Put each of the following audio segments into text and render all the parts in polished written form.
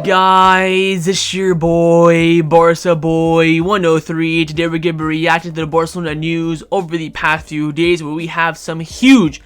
Guys, it's your boy, Barca Boy 103. Today we're going to be reacting to the Barcelona news over the past few days, where we have some huge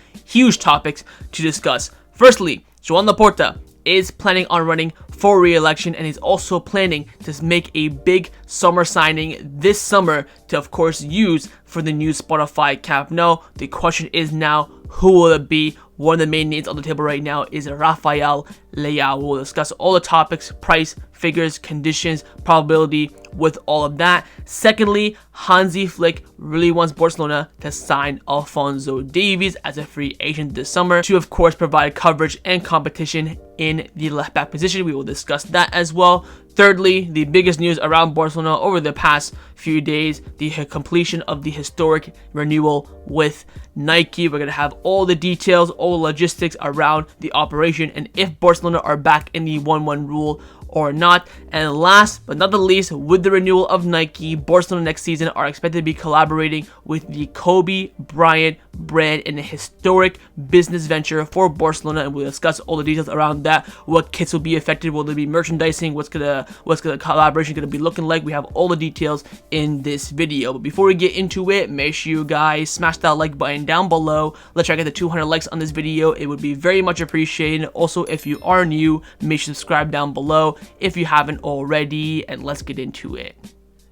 topics to discuss. Firstly, Joan Laporta is planning on running for re-election, and he's also planning to make a big summer signing this summer to, of course, use for the new Spotify Camp Nou. The question is now, who will it be? One of the main names on the table right now is Rafael Leao. We'll discuss all the topics, price, figures, conditions, probability with all of that. Secondly, Hansi Flick really wants Barcelona to sign Alphonso Davies as a free agent this summer to, of course, provide coverage and competition in the left back position. We will discuss that as well. Thirdly, the biggest news around Barcelona over the past few days, the completion of the historic renewal with Nike. We're going to have all the details, all the logistics around the operation, and if Barcelona are back in the 1-1 rule or not. And last but not the least, with the renewal of Nike, Barcelona next season are expected to be collaborating with the Kobe Bryant brand in a historic business venture for Barcelona, and we'll discuss all the details around that. What kits will be affected? Will there be merchandising? What's the collaboration gonna be looking like? We have all the details in this video. But before we get into it, make sure you guys smash that like button down below. Let's try to get the 200 likes on this video. It would be very much appreciated. Also, if you are new, make sure to subscribe down below if you haven't already, and let's get into it.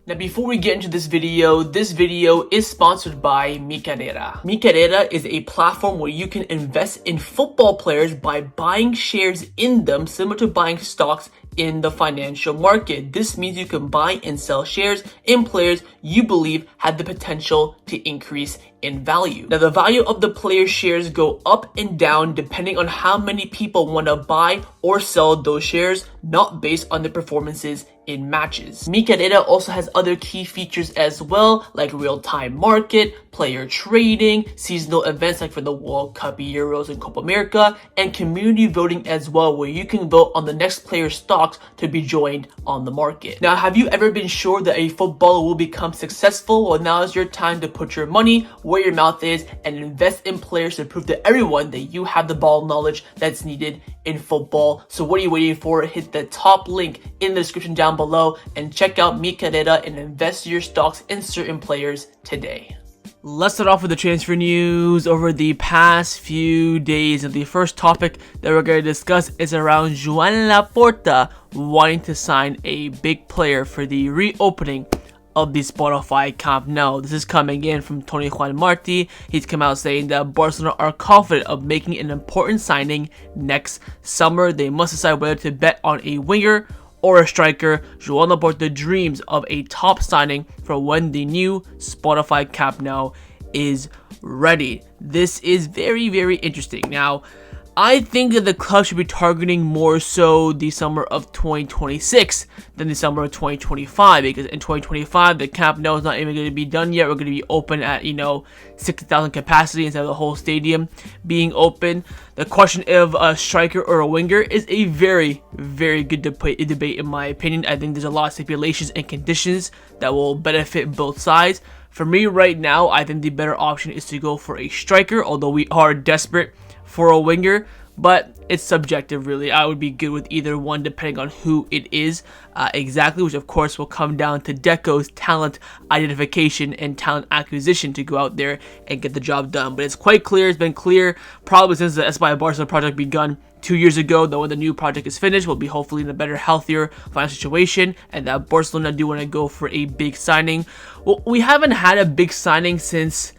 Now, before we get into this video is sponsored by meCarreira. meCarreira is a platform where you can invest in football players by buying shares in them, similar to buying stocks in the financial market. This means you can buy and sell shares in players you believe had the potential to increase in value. Now, the value of the player's shares go up and down depending on how many people want to buy or sell those shares, not based on their performances in matches. meCarreira also has other key features as well, like real-time market, player trading, seasonal events like for the World Cup, Euros, and Copa America, and community voting as well, where you can vote on the next player's stocks to be joined on the market. Now, have you ever been sure that a footballer will become successful? Well, now is your time to put your money where your mouth is and invest in players to prove to everyone that you have the ball knowledge that's needed in football. So what are you waiting for? Hit the top link in the description down below and check out meCarreira and invest your stocks in certain players today. Let's start off with the transfer news over the past few days. And the first topic that we're going to discuss is around Joan Laporta wanting to sign a big player for the reopening of the Spotify Camp Nou. This is coming in from Tony Juan Martí. He's come out saying that Barcelona are confident of making an important signing next summer. They must decide whether to bet on a winger or a striker. Joan Laporta dreams of a top signing for when the new Spotify Camp Nou is ready. This is very interesting. Now, I think that the club should be targeting more so the summer of 2026 than the summer of 2025, because in 2025 the Camp Nou is not even going to be done yet. We're going to be open at 60,000 capacity instead of the whole stadium being open. The question of a striker or a winger is a very good debate in my opinion. I think there's a lot of stipulations and conditions that will benefit both sides. For me right now, I think the better option is to go for a striker, although we are desperate for a winger, but it's subjective really. I would be good with either one depending on who it is exactly, which of course will come down to Deco's talent identification and talent acquisition to go out there and get the job done. But it's quite clear, it's been clear probably since the Espai Barcelona project begun 2 years ago, that when the new project is finished, we'll be hopefully in a better, healthier financial situation, and that Barcelona do want to go for a big signing. Well, we haven't had a big signing since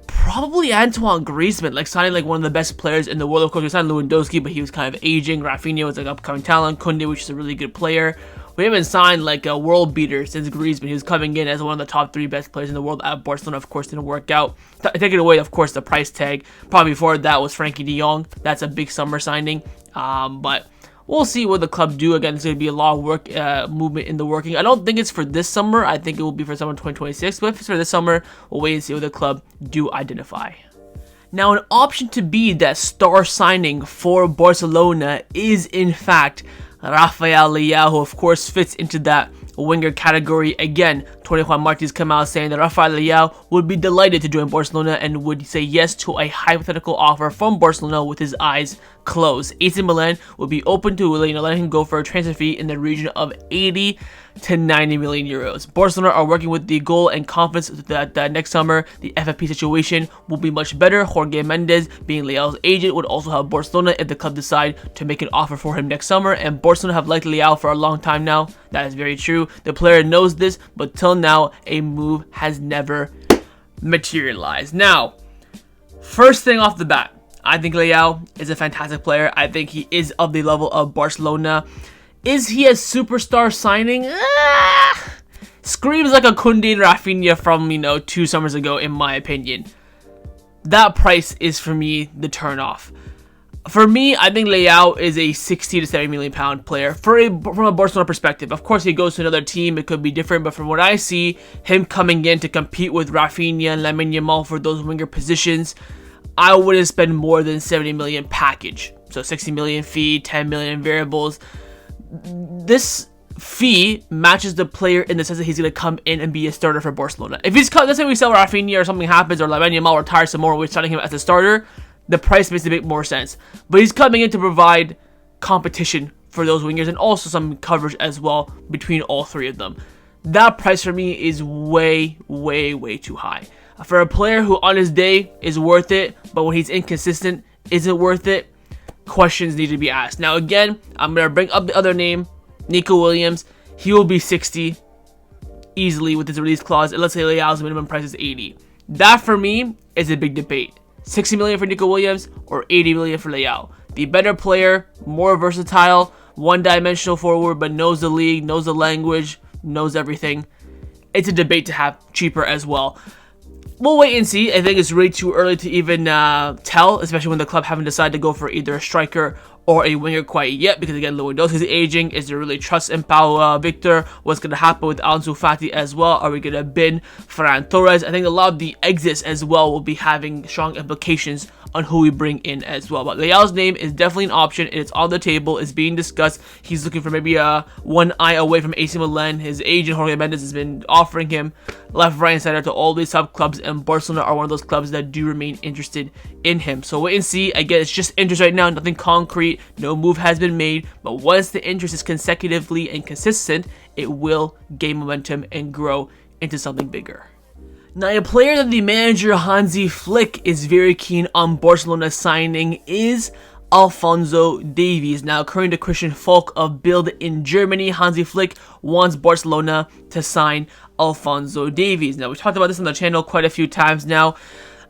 probably Antoine Griezmann, like signing like one of the best players in the world. Of course, we signed Lewandowski, but he was kind of aging. Rafinha was like upcoming talent. Koundé, which is a really good player. We haven't signed like a world beater since Griezmann. He was coming in as one of the top 3 best players in the world at Barcelona. Of course, didn't work out. Taking away, of course, the price tag. Probably before that was Frankie de Jong. That's a big summer signing. But we'll see what the club do. Again, it's going to be a lot of work, movement in the working. I don't think it's for this summer. I think it will be for summer 2026. But if it's for this summer, we'll wait and see what the club do identify. Now, an option to be that star signing for Barcelona is, in fact, Rafael Leao, who of course fits into that winger category. Again, Tony Juan Martínez come out saying that Rafael Leão would be delighted to join Barcelona and would say yes to a hypothetical offer from Barcelona with his eyes closed. AC Milan would be open to letting him go for a transfer fee in the region of 80 to 90 million euros. Barcelona are working with the goal and confidence that next summer the FFP situation will be much better. Jorge Mendes, being Leao's agent, would also help Barcelona if the club decide to make an offer for him next summer, and Barcelona have liked Leao for a long time now. That is very true. The player knows this, but till now a move has never materialized. Now, first thing off the bat, I think Leao is a fantastic player. I think he is of the level of Barcelona. Is he a superstar signing? Screams like a Koundé and Rafinha from, 2 summers ago, in my opinion. That price is, for me, the turn-off. For me, I think Leao is a 60 to 70 million pound player from a Barcelona perspective. Of course, he goes to another team, it could be different, but from what I see, him coming in to compete with Rafinha and Lamine Yamal for those winger positions, I wouldn't spend more than 70 million package. So 60 million fee, 10 million variables. This fee matches the player in the sense that he's going to come in and be a starter for Barcelona. If he's, let's say we sell Rafinha or something happens, or Lamine Yamal retires some more and we're starting him as a starter, the price makes a bit more sense. But he's coming in to provide competition for those wingers and also some coverage as well between all three of them. That price for me is way, way, way too high. For a player who on his day is worth it, but when he's inconsistent isn't worth it, questions need to be asked. Now again, I'm going to bring up the other name, Nico Williams. He will be 60 easily with his release clause, and let's say Leao's minimum price is 80. That for me is a big debate. 60 million for Nico Williams or 80 million for Leao. The better player, more versatile, one-dimensional forward, but knows the league, knows the language, knows everything. It's a debate to have, cheaper as well. We'll wait and see. I think it's really too early to even tell, especially when the club haven't decided to go for either a striker or a winger quite yet, because again, Lewandowski's aging. Is there really trust in Pau Victor? What's going to happen with Ansu Fati as well? Are we going to bin Ferran Torres? I think a lot of the exits as well will be having strong implications on who we bring in as well. But Leao's name is definitely an option, and it's on the table. It's being discussed. He's looking for maybe one eye away from AC Milan. His agent Jorge Mendes has been offering him left, right, and center to all these top clubs, and Barcelona are one of those clubs that do remain interested in him. So wait and see. Again, it's just interest right now, nothing concrete. No move has been made, but once the interest is consecutively and consistent, it will gain momentum and grow into something bigger. Now, a player that the manager Hansi Flick is very keen on Barcelona signing is Alphonso Davies. Now, according to Christian Falk of Bild in Germany, Hansi Flick wants Barcelona to sign Alphonso Davies. Now, we've talked about this on the channel quite a few times now.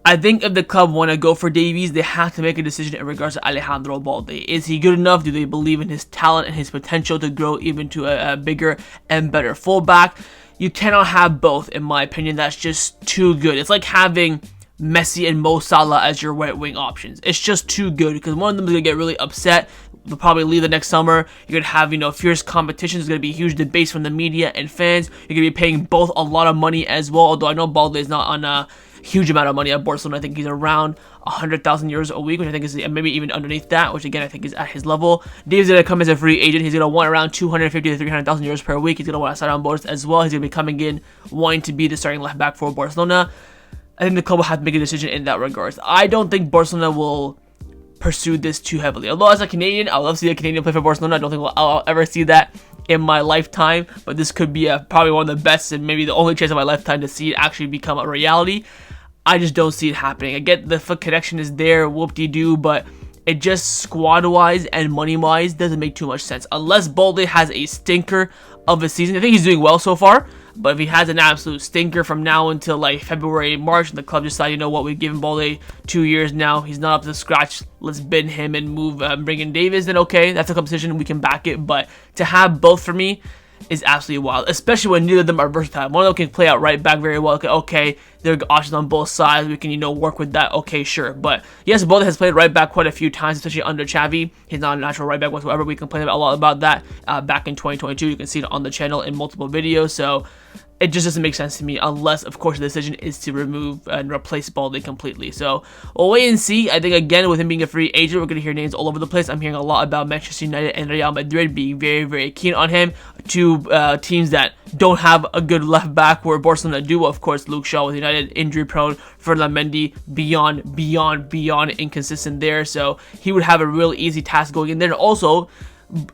I think if the club want to go for Davies, they have to make a decision in regards to Alejandro Balde. Is he good enough? Do they believe in his talent and his potential to grow even to a bigger and better fullback? You cannot have both, in my opinion. That's just too good. It's like having Messi and Mo Salah as your right wing options. It's just too good, because one of them is going to get really upset. They'll probably leave the next summer. You're going to have, fierce competition. There's going to be huge debates from the media and fans. You're going to be paying both a lot of money as well, although I know Balde is not on a huge amount of money at Barcelona. I think he's around 100,000 euros a week, which I think is maybe even underneath that, which again I think is at his level. Dave's going to come as a free agent. He's going to want around 250 to 300,000 euros per week. He's going to want to sign on bonus as well. He's going to be coming in wanting to be the starting left back for Barcelona. I think the club will have to make a decision in that regards. I don't think Barcelona will pursue this too heavily. Although as a Canadian, I would love to see a Canadian play for Barcelona. I don't think I'll ever see that in my lifetime, but this could be probably one of the best and maybe the only chance of my lifetime to see it actually become a reality. I just don't see it happening. I get the foot connection is there, whoop-de-doo, but it just squad-wise and money-wise doesn't make too much sense. Unless Balde has a stinker of a season. I think he's doing well so far, but if he has an absolute stinker from now until like February, March, and the club decide, you know what, we've given Balde 2 years now, he's not up to scratch, let's bin him and move, bring in Davis, then okay, that's a competition, we can back it. But to have both for me is absolutely wild, especially when neither of them are versatile. One of them can play out right back very well. Okay, there are options on both sides. We can, work with that. Okay, sure. But yes, Balde has played right back quite a few times, especially under Xavi. He's not a natural right back whatsoever. We complained a lot about that back in 2022. You can see it on the channel in multiple videos. So it just doesn't make sense to me unless, of course, the decision is to remove and replace Balde completely. So we'll wait and see. I think, again, with him being a free agent, we're going to hear names all over the place. I'm hearing a lot about Manchester United and Real Madrid being very, very keen on him. Two teams that don't have a good left back, where Barcelona do. Of course, Luke Shaw with United, injury prone. Ferland Mendy, beyond inconsistent there. So he would have a really easy task going in there. And also,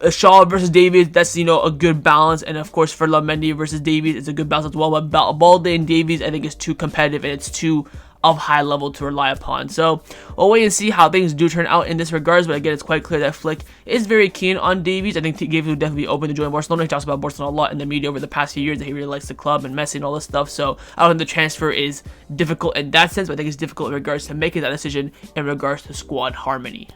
Shaw versus Davies, that's, you know, a good balance. And of course, Ferland Mendy versus Davies is a good balance as well. But Balde and Davies, I think, is too competitive, and it's too of high level to rely upon. So we'll wait and see how things do turn out in this regards. But again, it's quite clear that Flick is very keen on Davies. I think Davies would definitely be open to join Barcelona. He talks about Barcelona a lot in the media over the past few years, that he really likes the club and Messi and all this stuff. So I don't think the transfer is difficult in that sense, but I think it's difficult in regards to making that decision in regards to squad harmony.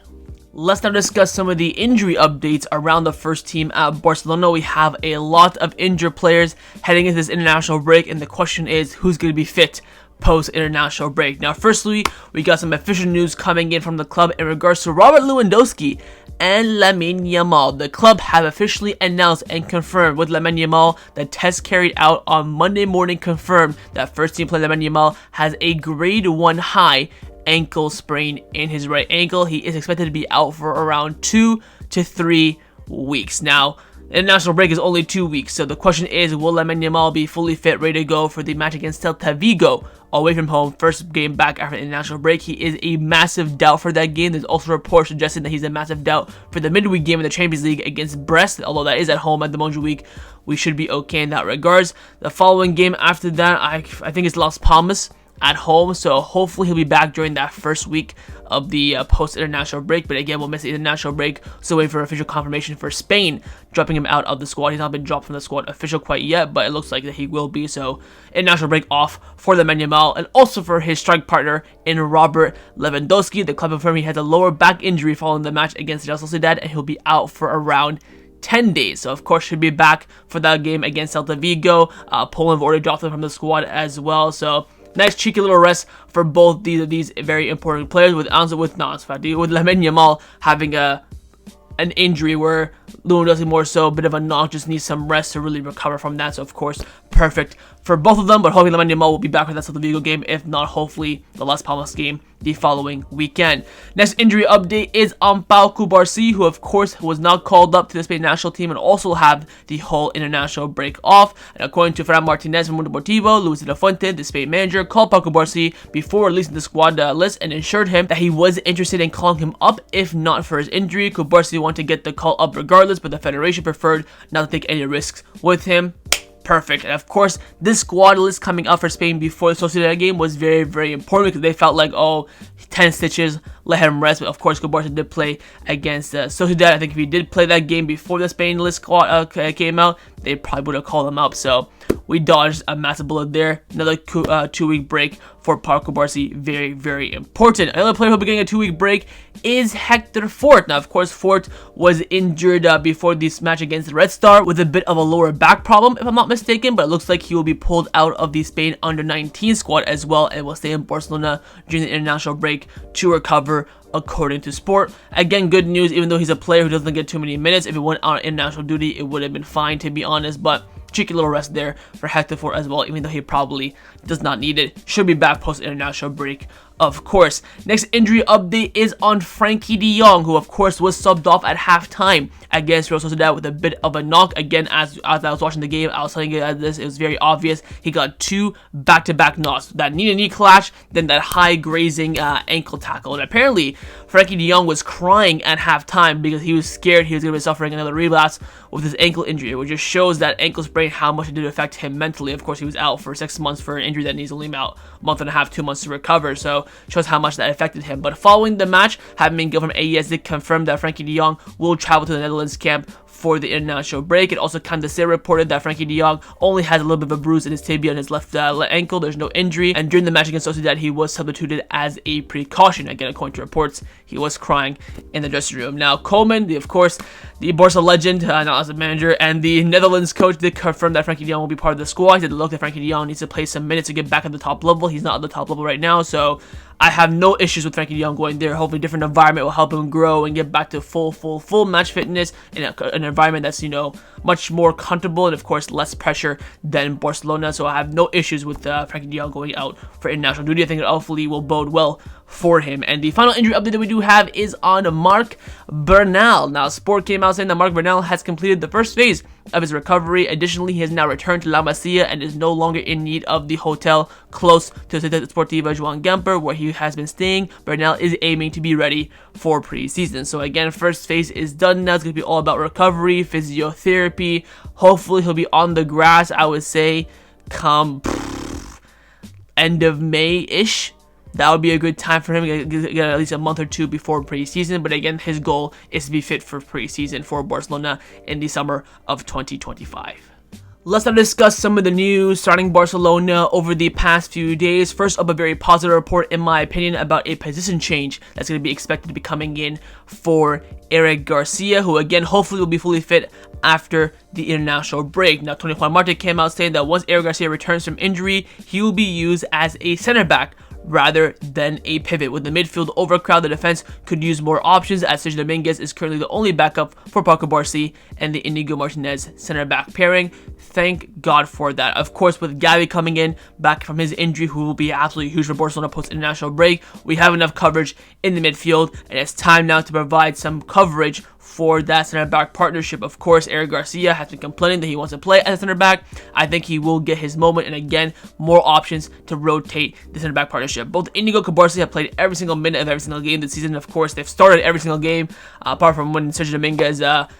Let's now discuss some of the injury updates around the first team at Barcelona. We have a lot of injured players heading into this international break, and the question is, who's going to be fit post-international break? Now, firstly, we got some official news coming in from the club in regards to Robert Lewandowski and Lamine Yamal. The club have officially announced and confirmed with Lamine Yamal that tests carried out on Monday morning confirmed that first team player Lamine Yamal has a grade 1 high ankle sprain in his right ankle. He is expected to be out for around 2 to 3 weeks. Now, the international break is only 2 weeks, so the question is, will Lamine Yamal be fully fit, ready to go for the match against Celta Vigo away from home, first game back after the international break? He is a massive doubt for that game. There's also reports suggesting that he's a massive doubt for the midweek game in the Champions League against Brest, although that is at home at the Montjuic. We should be okay in that regards. The following game after that, I think it's Las Palmas at home, so hopefully he'll be back during that first week of the post-international break. But again, we'll miss the international break, so waiting for official confirmation for Spain dropping him out of the squad. He's not been dropped from the squad official quite yet, but it looks like that he will be. So international break off for Lamine Yamal, and also for his strike partner in Robert Lewandowski. The club confirmed he had a lower back injury following the match against Real Sociedad, and he'll be out for around 10 days. So of course should be back for that game against Celta Vigo. Poland have already dropped him from the squad as well. So nice cheeky little rest for both these very important players, with Lamine Yamal having an injury where Lewandowski more so a bit of a knock, just needs some rest to really recover from that. So of course, perfect for both of them, but hopefully Lamine Yamal will be back for that Celta Vigo game. If not, hopefully the Las Palmas game the following weekend. Next injury update is on Pau Cubarsí, who of course was not called up to the Spain national team and also have the whole international break off. And according to Fran Martinez from Mundo Deportivo, Luis de la Fuente, the Spain manager, called Pau Cubarsí before releasing the squad list and assured him that he was interested in calling him up if not for his injury. Cubarsí wanted to get the call up regardless, but the federation preferred not to take any risks with him. Perfect. And of course, this squad list coming up for Spain before the Sociedad game was very, very important, because they felt like, oh, 10 stitches, let him rest. But of course, Cubarsí did play against Sociedad. I think if he did play that game before the Spain list squad came out, they probably would have called him up. So we dodged a massive bullet there. Another 2-week break for Pau Cubarsí. Very, very important. Another player who will be getting a 2-week break is Hector Fort. Now, of course, Fort was injured before this match against the Red Star with a bit of a lower back problem, if I'm not mistaken, but it looks like he will be pulled out of the Spain under-19 squad as well, and will stay in Barcelona during the international break to recover, according to Sport. Again, good news, even though he's a player who doesn't get too many minutes. If he went on international duty, it would have been fine, to be honest, but cheeky little rest there for Hector Fort as well, even though he probably does not need it. Should be back post-international break, of course. Next injury update is on Frankie de Jong, who of course was subbed off at halftime against Real Sociedad with a bit of a knock. Again, as I was watching the game, I was telling you this, it was very obvious. He got 2 back-to-back knocks. That knee-to-knee clash, then that high grazing ankle tackle. And apparently, Frankie de Jong was crying at halftime because he was scared he was going to be suffering another relapse with his ankle injury, which just shows that ankle sprain, how much it did affect him mentally. Of course, he was out for 6 months for an injury that needs only about a month and a half, 2 months to recover. So shows how much that affected him. But following the match, having been given from EYEING confirmed that Frankie de Jong will travel to the Netherlands camp for the international break. And also Candace reported that Frankie de Jong only has a little bit of a bruise in his tibia and his left ankle. There's no injury. And during the match against Sociedad, he was substituted as a precaution. Again, according to reports, he was crying in the dressing room. Now, Coleman, of course, the Barca legend, not as a manager, and the Netherlands coach did confirm that Frenkie de Jong will be part of the squad. He said, look, that Frenkie de Jong needs to play some minutes to get back at the top level. He's not at the top level right now, so I have no issues with Frenkie de Jong going there. Hopefully a different environment will help him grow and get back to full match fitness in an environment that's, you know, much more comfortable and, of course, less pressure than Barcelona. So I have no issues with Frenkie de Jong going out for international duty. I think it hopefully will bode well for him. And the final injury update that we do have is on Marc Bernal. Now, Sport came out saying that Marc Bernal has completed the first phase of his recovery. Additionally, he has now returned to La Masia and is no longer in need of the hotel close to Ciudad Deportiva Joan Gamper, where he has been staying. Bernal is aiming to be ready for preseason. So again, first phase is done now. It's going to be all about recovery, physiotherapy. Hopefully, he'll be on the grass, I would say, come end of May-ish. That would be a good time for him to get at least a month or two before preseason. But again, his goal is to be fit for preseason for Barcelona in the summer of 2025. Let's now discuss some of the news starting Barcelona over the past few days. First up, a very positive report, in my opinion, about a position change that's going to be expected to be coming in for Eric Garcia, who again hopefully will be fully fit after the international break. Now, Tony Juan Marte came out saying that once Eric Garcia returns from injury, he will be used as a center back rather than a pivot. With the midfield overcrowd, the defense could use more options, as Sergio Dominguez is currently the only backup for Paco Barca and the Inigo Martinez center back pairing. Thank God for that. Of course, with Xavi coming in back from his injury, who will be absolutely huge for Barcelona post international break, we have enough coverage in the midfield, and it's time now to provide some coverage for that center back partnership. Of course, Eric Garcia has been complaining that he wants to play as a center back. I think he will get his moment, and again, more options to rotate the center back partnership. Both Inigo and Barca have played every single minute of every single game this season. Of course, they've started every single game, apart from when Sergio Dominguez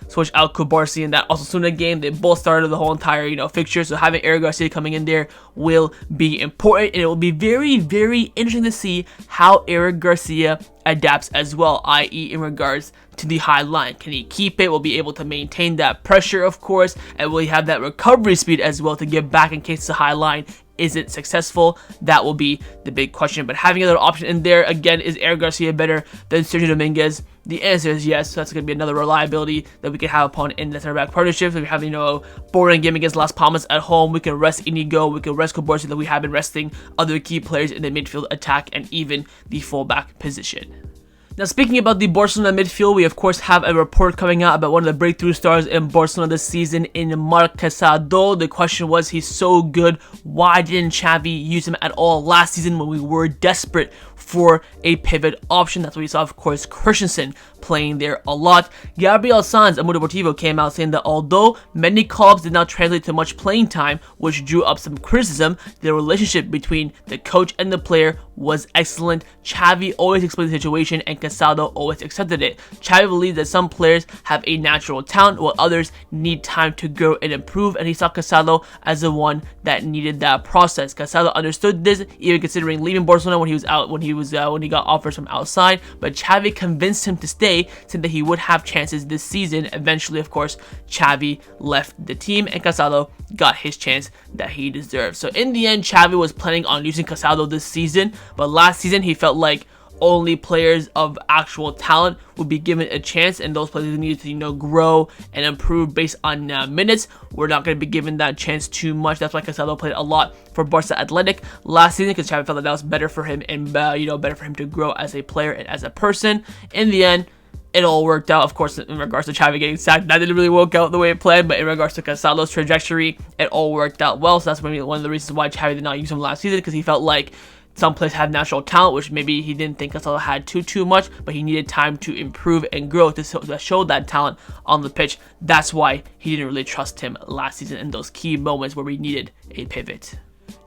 switched out Barca in that Osasuna game. They both started the whole entire fixture. So having Eric Garcia coming in there will be important, and it will be very, very interesting to see how Eric Garcia adapts as well, i.e. in regards to the high line. Can he keep it? Will be able to maintain that pressure, of course, and will he have that recovery speed as well to get back in case the high line isn't successful? That will be the big question. But having another option in there, again, is Eric Garcia better than Sergio Dominguez? The answer is yes. So that's going to be another reliability that we can have upon in the center back partnership. So we have, a boring game against Las Palmas at home. We can rest Inigo. We can rest Barca, that we have been resting other key players in the midfield, attack, and even the fullback position. Now, speaking about the Barcelona midfield, we of course have a report coming out about one of the breakthrough stars in Barcelona this season, in Marc Casado. The question was, he's so good, why didn't Xavi use him at all last season when we were desperate for a pivot option? That's what we saw, of course, Christensen playing there a lot. Gabriel Sanz of Mundo Deportivo came out saying that although many calls did not translate to much playing time, which drew up some criticism, the relationship between the coach and the player was excellent. Xavi always explained the situation, and Casado always accepted it. Xavi believes that some players have a natural talent while others need time to grow and improve, and he saw Casado as the one that needed that process. Casado understood this, even considering leaving Barcelona when he got offers from outside, but Xavi convinced him to stay, saying that he would have chances this season. Eventually, of course, Xavi left the team, and Casado got his chance that he deserved. So in the end, Xavi was planning on using Casado this season, but last season he felt like only players of actual talent would be given a chance, and those players needed to grow and improve based on minutes. We're not going to be given that chance too much. That's why Casado played a lot for Barca Athletic last season, because Xavi felt that was better for him, and better for him to grow as a player and as a person. In the end, it all worked out. Of course, in regards to Xavi getting sacked, that didn't really work out the way it planned, but in regards to Casado's trajectory, it all worked out well. So that's maybe one of the reasons why Xavi did not use him last season, because he felt like some players have natural talent, which maybe he didn't think Casado had too much, but he needed time to improve and grow to show that talent on the pitch. That's why he didn't really trust him last season in those key moments where we needed a pivot.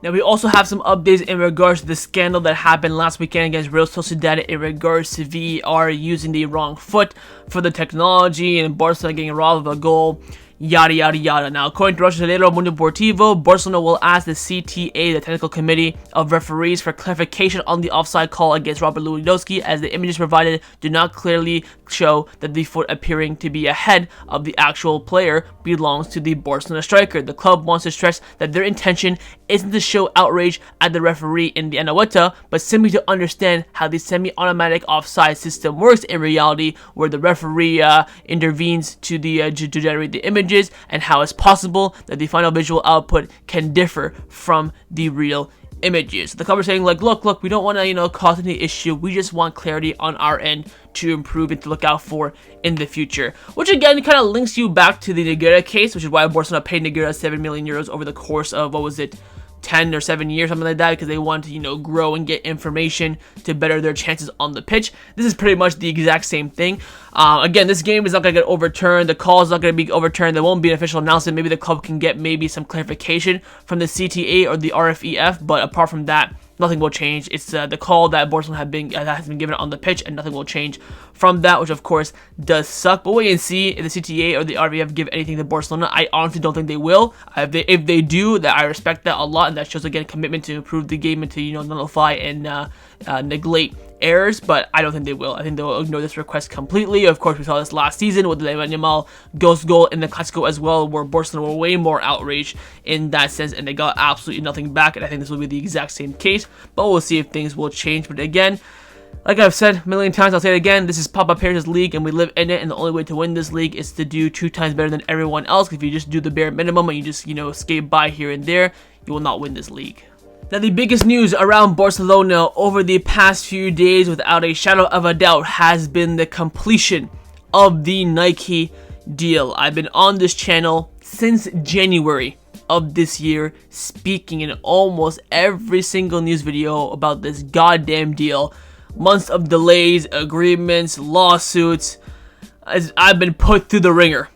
Now, we also have some updates in regards to the scandal that happened last weekend against Real Sociedad in regards to VAR using the wrong foot for the technology and Barcelona getting robbed of a goal. Yada yada yada. Now, according to Rafael Mundo Deportivo, Barcelona will ask the CTA, the technical committee of referees, for clarification on the offside call against Robert Lewandowski, as the images provided do not clearly show that the foot appearing to be ahead of the actual player belongs to the Barcelona striker. The club wants to stress that their intention isn't to show outrage at the referee in the Anoeta, but simply to understand how the semi-automatic offside system works in reality, where the referee intervenes to generate the images images and how it's possible that the final visual output can differ from the real images. The club are saying like, look, we don't want to, cause any issue. We just want clarity on our end to improve and to look out for in the future. Which again kind of links you back to the Nogueira case, which is why Barcelona paid Nogueira 7 million euros over the course of, 10 or 7 years, something like that, because they want to, grow and get information to better their chances on the pitch. This is pretty much the exact same thing. Again, this game is not going to get overturned. The call is not going to be overturned. There won't be an official announcement. Maybe the club can get some clarification from the CTA or the RFEF, but apart from that, nothing will change. It's the call that Barcelona has been given on the pitch, and nothing will change from that, which of course does suck. But wait and see if the CTA or the RFEF give anything to Barcelona. I honestly don't think they will. If they do, that I respect that a lot, and that shows again commitment to improve the game and to nullify and neglect errors, but I don't think they will. I think they'll ignore this request completely. Of course, we saw this last season with the Lamine Yamal ghost goal in the Casado as well, where Barcelona were way more outraged in that sense, and they got absolutely nothing back, and I think this will be the exact same case, but we'll see if things will change. But again, like I've said a million times, I'll say it again, this is Papa Paris' league, and we live in it, and the only way to win this league is to do 2 times better than everyone else. If you just do the bare minimum and you just, skate by here and there, you will not win this league. Now, the biggest news around Barcelona over the past few days, without a shadow of a doubt, has been the completion of the Nike deal. I've been on this channel since January of this year, speaking in almost every single news video about this goddamn deal. Months of delays, agreements, lawsuits. I've been put through the ringer.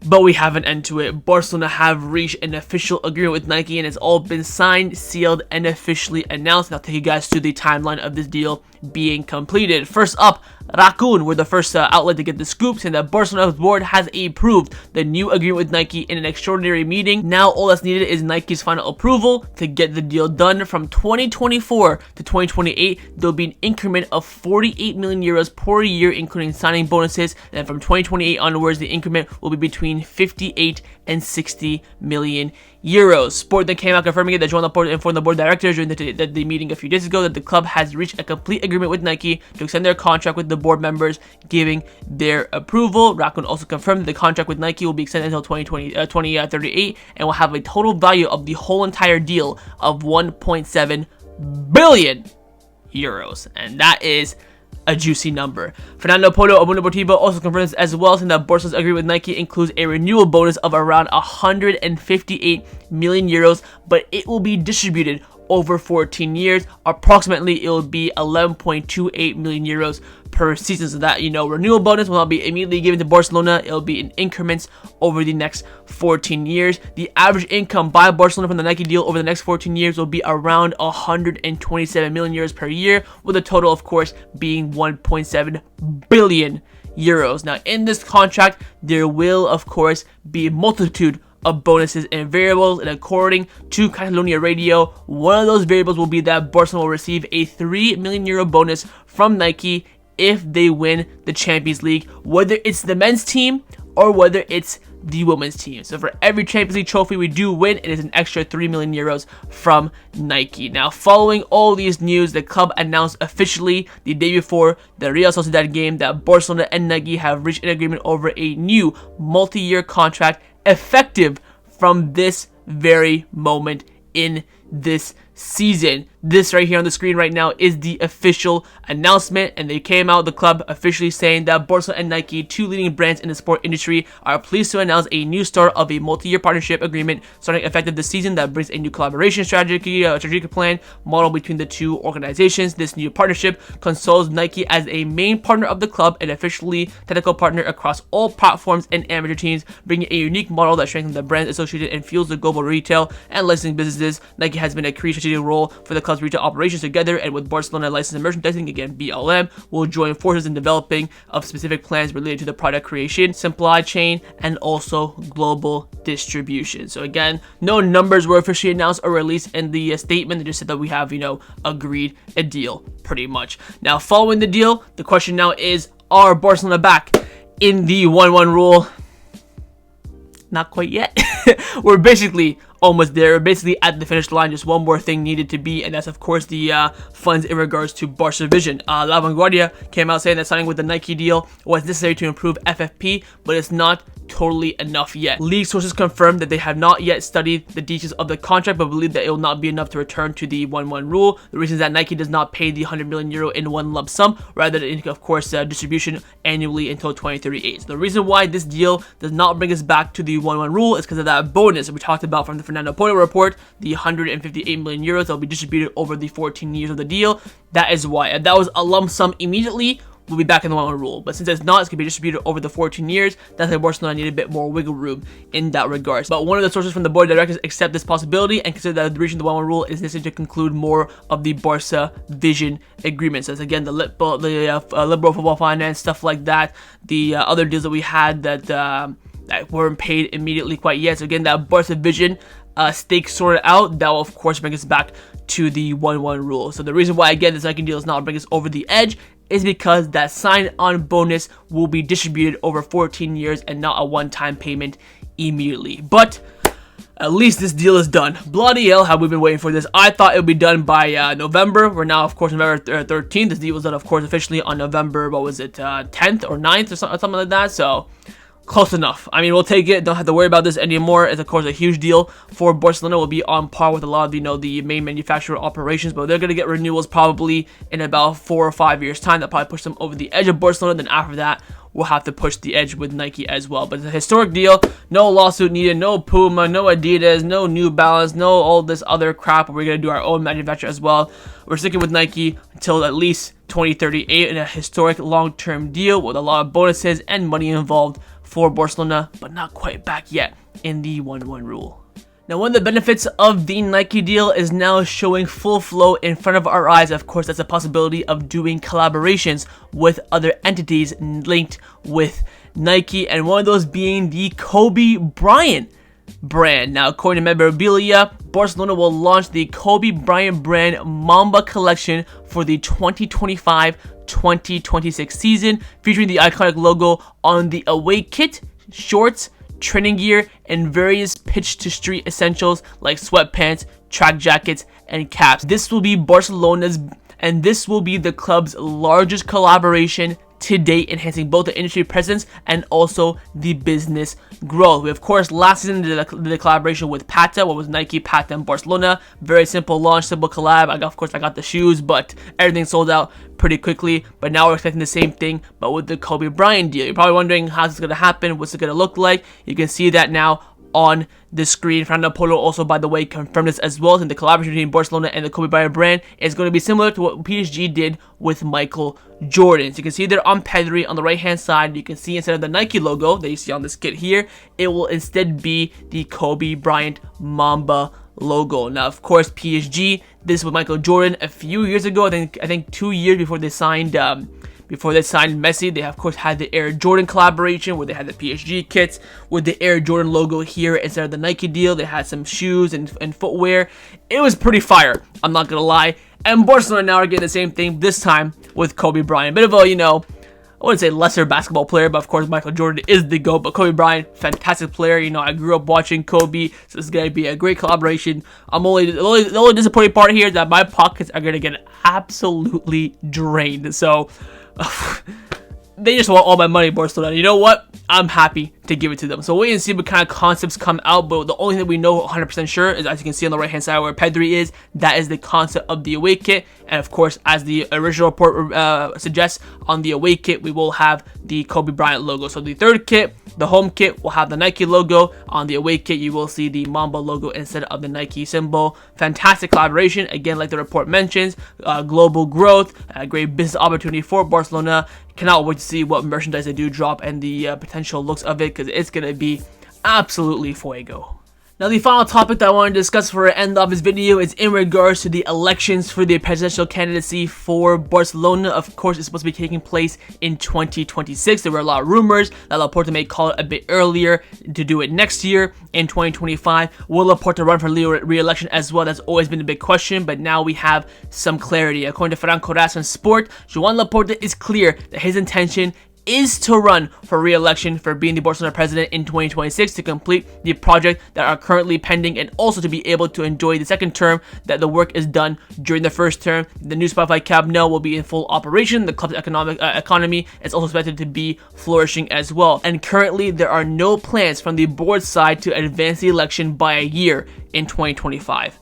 But we have an end to it. Barcelona have reached an official agreement with Nike, and it's all been signed, sealed, and officially announced. And I'll take you guys through the timeline of this deal being completed. First up, Raccoon were the first outlet to get the scoop, saying that Barcelona's board has approved the new agreement with Nike in an extraordinary meeting. Now all that's needed is Nike's final approval to get the deal done. From 2024 to 2028, there'll be an increment of 48 million euros per year, including signing bonuses. And then from 2028 onwards, the increment will be between 58 and 60 million euros. Sport then came out confirming it that Joan Laporta informed the board directors during the meeting a few days ago that the club has reached a complete agreement with Nike to extend their contract with the board members, giving their approval. Raccoon also confirmed that the contract with Nike will be extended until 2038 and will have a total value of the whole entire deal of 1.7 billion euros, and that is a juicy number. Fernando Polo of Mundo Deportivo also confirms as well, saying that Barcelona's agreement with Nike includes a renewal bonus of around 158 million euros, but it will be distributed over 14 years. Approximately, it will be 11.28 million euros per season. So that, renewal bonus will not be immediately given to Barcelona. It will be in increments over the next 14 years. The average income by Barcelona from the Nike deal over the next 14 years will be around 127 million euros per year, with a total, of course, being 1.7 billion euros. Now, in this contract, there will, of course, be a multitude of bonuses and variables, and according to Catalonia Radio, one of those variables will be that Barcelona will receive a 3 million euro bonus from Nike if they win the Champions League, whether it's the men's team or whether it's the women's team. So for every Champions League trophy we do win, it is an extra 3 million euros from Nike. Now, following all these news, the club announced officially the day before the Real Sociedad game that Barcelona and Nike have reached an agreement over a new multi-year contract effective from this very moment in this season. This right here on the screen right now is the official announcement, and they came out, the club officially saying that Barcelona and Nike, 2 leading brands in the sport industry, are pleased to announce a new start of a multi-year partnership agreement starting effective this season that brings a new collaboration strategic plan model between the 2 organizations. This new partnership consolidates Nike as a main partner of the club and officially technical partner across all platforms and amateur teams, bringing a unique model that strengthens the brands associated and fuels the global retail and licensing businesses. Nike has been a key strategic role for the club's retail operations together, and with Barcelona licensed and merchandising, again BLM, will join forces in developing of specific plans related to the product creation, supply chain, and also global distribution. So again, no numbers were officially announced or released in the statement. They just said that we have, agreed a deal pretty much. Now, following the deal, the question now is, are Barcelona back in the 1-1 rule? Not quite yet. we're basically almost there. We're basically at the finish line. Just one more thing needed to be, and that's of course the funds in regards to Barca Vision. La Vanguardia came out saying that signing with the Nike deal was necessary to improve FFP, but it's not totally enough yet. League sources confirmed that they have not yet studied the details of the contract, but believe that it will not be enough to return to the 1-1 rule. The reason is that Nike does not pay the 100 million euro in one lump sum, rather than, of course, distribution annually until 2038. So the reason why this deal does not bring us back to the 1-1 rule is because of that bonus that we talked about from the Fernando Porto report, the 158 million euros that will be distributed over the 14 years of the deal. That is why. If that was a lump sum immediately, we'll be back in the 1-1 rule. But since it's not, it's going to be distributed over the 14 years. That's why Barcelona need a bit more wiggle room in that regard. But one of the sources from the board of directors accept this possibility and consider that reaching the 1-1 rule is necessary to conclude more of the Barca Vision agreements. As again, the liberal football finance, stuff like that. The other deals that we had that weren't paid immediately quite yet. So again, that Barca Vision stake sorted out, that will of course bring us back to the 1-1 rule. So the reason why again this Nike deal does not bring us over the edge is because that sign-on bonus will be distributed over 14 years and not a one-time payment immediately. But at least this deal is done. Bloody hell, have we been waiting for this. I thought it would be done by November. We're now, of course, November 13th. This deal was done, of course, officially on November, what was it, 10th or 9th or something like that. So close enough. I mean, we'll take it. Don't have to worry about this anymore. It's, of course, a huge deal for Barcelona. Will be on par with a lot of, the main manufacturer operations, but they're going to get renewals probably in about 4 or 5 years' time. That'll probably push them over the edge of Barcelona. Then after that, we'll have to push the edge with Nike as well. But it's a historic deal. No lawsuit needed. No Puma, no Adidas, no New Balance, no all this other crap. We're going to do our own manufacture as well. We're sticking with Nike until at least 2038 in a historic long-term deal with a lot of bonuses and money involved for Barcelona, but not quite back yet in the 1-1 rule. Now, one of the benefits of the Nike deal is now showing full flow in front of our eyes. Of course, that's a possibility of doing collaborations with other entities linked with Nike, and one of those being the Kobe Bryant brand. Now, according to Memorabilia, Barcelona will launch the Kobe Bryant brand Mamba collection for the 2025-2026 season, featuring the iconic logo on the away kit, shorts, training gear, and various pitch to street essentials like sweatpants, track jackets, and caps. This will be Barcelona's, and this will be the club's largest collaboration to date, enhancing both the industry presence and also the business growth. We, of course, last season did the collaboration with Pata, what was Nike, Pata, and Barcelona. Very simple launch, simple collab. I got the shoes, but everything sold out pretty quickly. But now we're expecting the same thing, but with the Kobe Bryant deal. You're probably wondering how's this going to happen, what's it going to look like. You can see that now on the screen. Fernando Porto also, by the way, confirmed this as well, and the collaboration between Barcelona and the Kobe Bryant brand is going to be similar to what PSG did with Michael Jordan. So you can see there on Pedri on the right hand side, you can see instead of the Nike logo that you see on this kit here, it will instead be the Kobe Bryant Mamba logo. Now, of course, PSG, this with Michael Jordan a few years ago. I think 2 years before they signed Messi, they of course had the Air Jordan collaboration where they had the PSG kits with the Air Jordan logo here instead of the Nike deal. They had some shoes and footwear. It was pretty fire, I'm not gonna lie. And Barcelona now are getting the same thing, this time with Kobe Bryant. A bit of a, I wouldn't say lesser basketball player, but of course Michael Jordan is the GOAT. But Kobe Bryant, fantastic player. I grew up watching Kobe, so this is gonna be a great collaboration. The only disappointing part here is that my pockets are gonna get absolutely drained. So they just want all my money, Barcelona. You know what? I'm happy to give it to them. So wait and see what kind of concepts come out. But the only thing we know 100% sure is, as you can see on the right hand side where Pedri is, that is the concept of the away kit. And of course, as the original report suggests, on the away kit we will have the Kobe Bryant logo. So the third kit, the home kit, will have the Nike logo. On the away kit you will see the Mamba logo instead of the Nike symbol. Fantastic collaboration, again, like the report mentions. Global growth, a great business opportunity for Barcelona. Cannot wait to see what merchandise they do drop and the potential looks of it, because it's gonna be absolutely fuego. Now, the final topic that I want to discuss for the end of this video is in regards to the elections for the presidential candidacy for Barcelona. Of course, it's supposed to be taking place in 2026. There were a lot of rumors that Laporta may call it a bit earlier to do it next year in 2025. Will Laporta run for re-election as well? That's always been a big question, but now we have some clarity. According to Franco Ras on Sport, Joan Laporta is clear that his intention is to run for re-election for being the Barcelona president in 2026 to complete the project that are currently pending, and also to be able to enjoy the second term that the work is done during the first term. The new Spotify Camp Nou will be in full operation. The club's economy is also expected to be flourishing as well. And currently, there are no plans from the board side to advance the election by a year in 2025.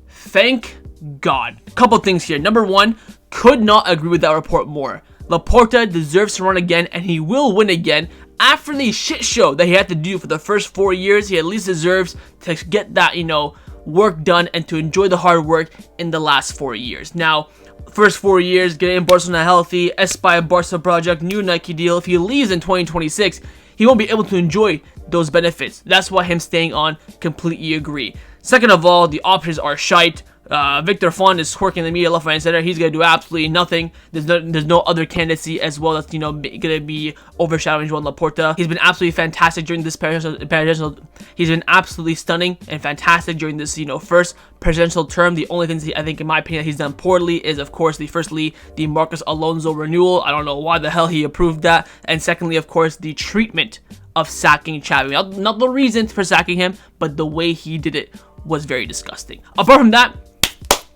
Thank God. Couple things here. Number one, could not agree with that report more. Laporta deserves to run again, and he will win again. After the shit show that he had to do for the first 4 years, he at least deserves to get that, work done and to enjoy the hard work in the last 4 years. Now, first 4 years, getting Barcelona healthy, Aspire Barca project, new Nike deal. If he leaves in 2026, he won't be able to enjoy those benefits. That's why him staying on, completely agree. Second of all, the options are shite. Victor Font is twerking the media left, right, and center. He's going to do absolutely nothing. There's no other candidacy as well that's, going to be overshadowing Joan Laporta. He's been absolutely fantastic during this presidential. He's been absolutely stunning and fantastic during this, first presidential term. The only things I think, in my opinion, that he's done poorly is, of course, the Marcos Alonso renewal. I don't know why the hell he approved that. And secondly, of course, the treatment of sacking Xavi. Not the reason for sacking him, but the way he did it was very disgusting. Apart from that,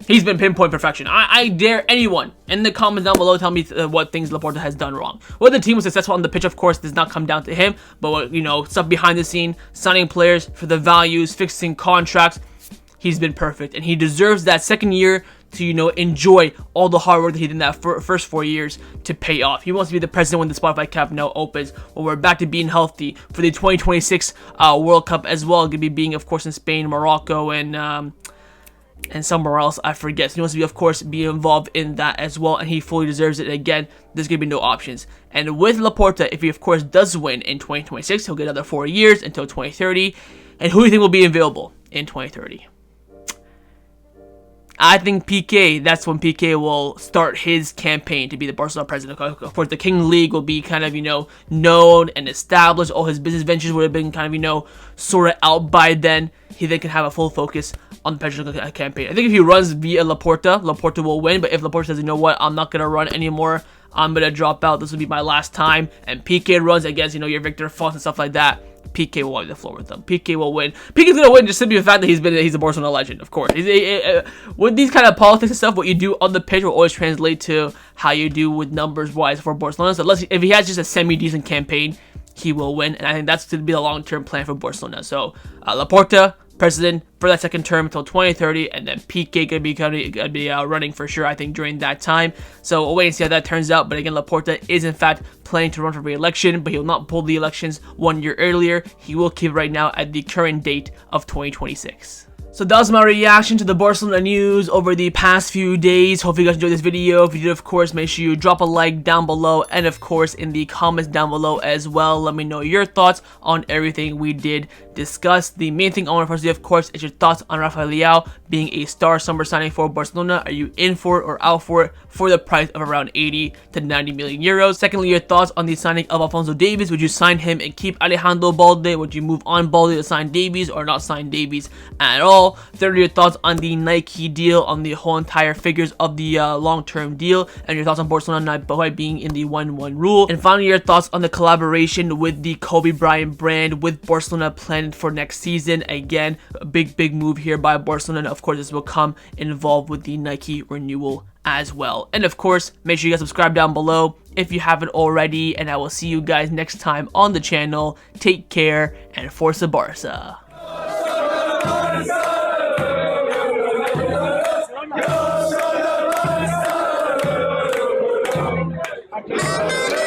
he's been pinpoint perfection. I dare anyone in the comments down below tell me what things Laporta has done wrong. Whether the team was successful on the pitch, of course, does not come down to him, but stuff behind the scene, signing players for the values, fixing contracts, he's been perfect, and he deserves that second year to enjoy all the hard work that he did in that first 4 years to pay off. He wants to be the president when the Spotify Camp Nou opens, when we're back to being healthy for the 2026 World Cup as well. Going to be being, of course, in Spain, Morocco, and somewhere else, I forget. So he wants to be, of course, be involved in that as well, and he fully deserves it. Again, there's going to be no options. And with Laporta, if he, of course, does win in 2026, he'll get another 4 years until 2030. And who do you think will be available in 2030? I think PK, that's when PK will start his campaign to be the Barcelona president. Of course, the King League will be kind of, known and established. All his business ventures would have been kind of, sorted out by then. He then can have a full focus on the presidential campaign. I think if he runs via Laporta will win. But if Laporta says, you know what, I'm not going to run anymore, I'm going to drop out, this will be my last time, and PK runs against, your Victor Font and stuff like that, PK will wipe the floor with them. PK will win. PK's gonna win just simply the fact that he's a Barcelona legend, of course. With these kind of politics and stuff, what you do on the pitch will always translate to how you do with numbers-wise for Barcelona. So if he has just a semi-decent campaign, he will win, and I think that's going to be the long-term plan for Barcelona. So Laporta, president for that second term until 2030, and then PK gonna be running for sure, I think, during that time. So we'll wait and see how that turns out. But again, Laporta is in fact planning to run for re-election, but he will not pull the elections 1 year earlier. He will keep right now at the current date of 2026. So that was my reaction to the Barcelona news over the past few days. Hope you guys enjoyed this video. If you did, of course, make sure you drop a like down below, and of course in the comments down below as well. Let me know your thoughts on everything we did discuss. The main thing I want to first do, of course, is your thoughts on Rafael Leão being a star summer signing for Barcelona. Are you in for it or out for it for the price of around 80 to 90 million euros? Secondly, your thoughts on the signing of Alphonso Davies. Would you sign him and keep Alejandro Balde? Would you move on Balde to sign Davies, or not sign Davies at all? Thirdly, your thoughts on the Nike deal, on the whole entire figures of the long-term deal, and your thoughts on Barcelona not being in the 1-1 rule. And finally, your thoughts on the collaboration with the Kobe Bryant brand with Barcelona planned for next season. Again, a big move here by Barcelona, and of course this will come involved with the Nike renewal as well. And of course, make sure you guys subscribe down below if you haven't already, and I will see you guys next time on the channel. Take care, and Forza Barca. Yeah.